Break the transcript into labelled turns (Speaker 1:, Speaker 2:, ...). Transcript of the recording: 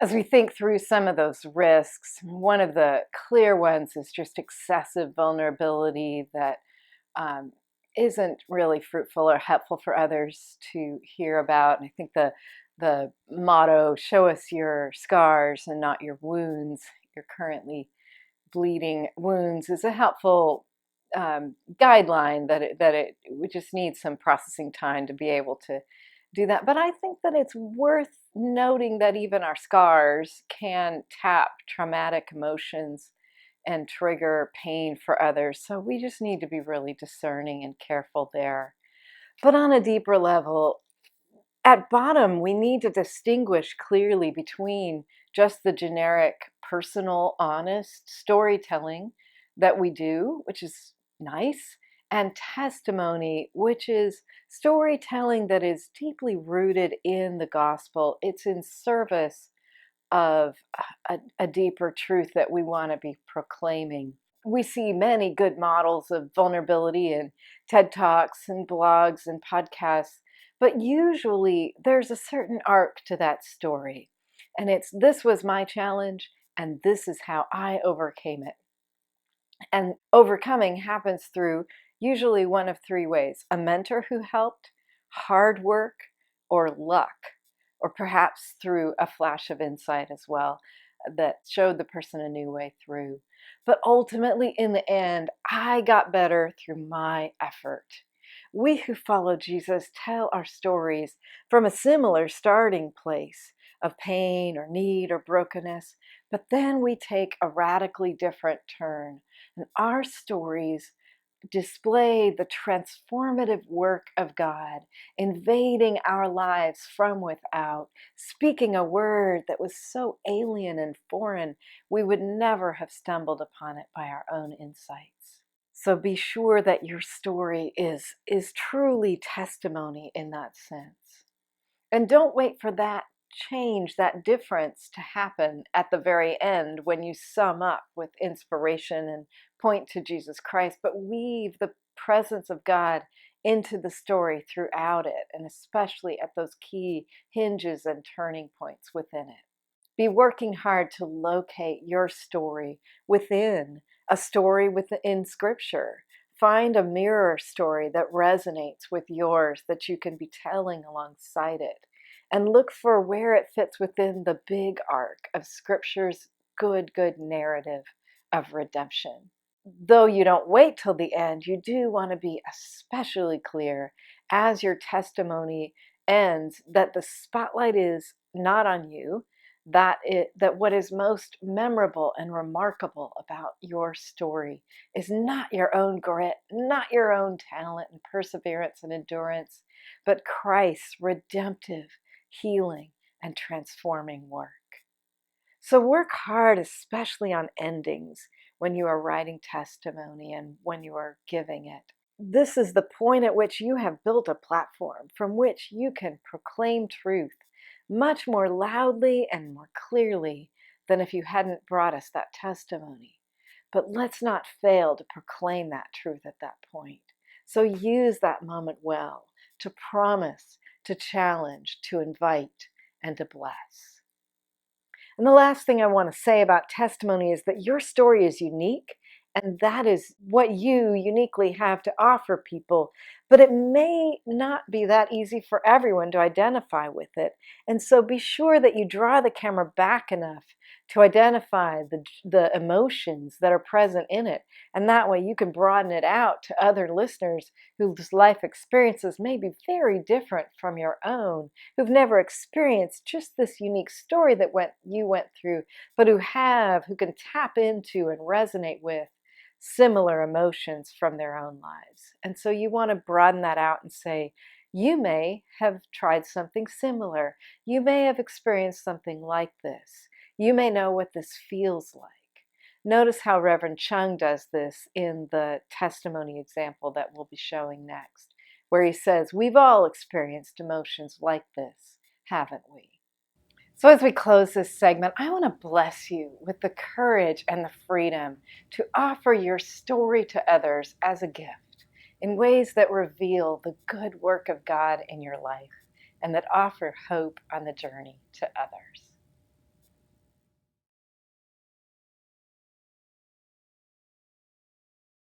Speaker 1: As we think through some of those risks, one of the clear ones is just excessive vulnerability that um, isn't really fruitful or helpful for others to hear about. And I think the motto, "Show us your scars and not your wounds," your currently bleeding wounds, is a helpful guideline that we just need some processing time to be able to do that. But I think that it's worth noting that even our scars can tap traumatic emotions and trigger pain for others. So we just need to be really discerning and careful there. But on a deeper level, at bottom, we need to distinguish clearly between just the generic, personal, honest storytelling that we do, which is nice, and testimony, which is storytelling that is deeply rooted in the gospel. It's in service of a deeper truth that we want to be proclaiming. We see many good models of vulnerability in TED Talks and blogs and podcasts, but usually there's a certain arc to that story. And it's, this was my challenge, and this is how I overcame it. And overcoming happens through usually one of three ways: a mentor who helped, hard work, or luck, or perhaps through a flash of insight as well that showed the person a new way through. But ultimately, in the end, I got better through my effort. We who follow Jesus tell our stories from a similar starting place of pain or need or brokenness, but then we take a radically different turn, and our stories display the transformative work of God, invading our lives from without, speaking a word that was so alien and foreign we would never have stumbled upon it by our own insights. So be sure that your story is truly testimony in that sense. And don't wait for that change, that difference to happen at the very end when you sum up with inspiration and point to Jesus Christ, but weave the presence of God into the story throughout it, and especially at those key hinges and turning points within it. Be working hard to locate your story within a story within Scripture. Find a mirror story that resonates with yours that you can be telling alongside it. And look for where it fits within the big arc of Scripture's good narrative of redemption. Though you don't wait till the end, you do want to be especially clear as your testimony ends that the spotlight is not on you, that what is most memorable and remarkable about your story is not your own grit, not your own talent and perseverance and endurance, but Christ's redemptive, healing, and transforming work. So work hard, especially on endings when you are writing testimony and when you are giving it. This is the point at which you have built a platform from which you can proclaim truth much more loudly and more clearly than if you hadn't brought us that testimony. But let's not fail to proclaim that truth at that point. So use that moment well to promise, to challenge, to invite, and to bless. And the last thing I want to say about testimony is that your story is unique, and that is what you uniquely have to offer people. But it may not be that easy for everyone to identify with it. And so be sure that you draw the camera back enough to identify the emotions that are present in it. And that way you can broaden it out to other listeners whose life experiences may be very different from your own, who've never experienced just this unique story that you went through, but who can tap into and resonate with similar emotions from their own lives. And so you want to broaden that out and say, you may have tried something similar. You may have experienced something like this. You may know what this feels like. Notice how Reverend Chung does this in the testimony example that we'll be showing next, where he says, we've all experienced emotions like this, haven't we? So as we close this segment, I want to bless you with the courage and the freedom to offer your story to others as a gift in ways that reveal the good work of God in your life and that offer hope on the journey to others.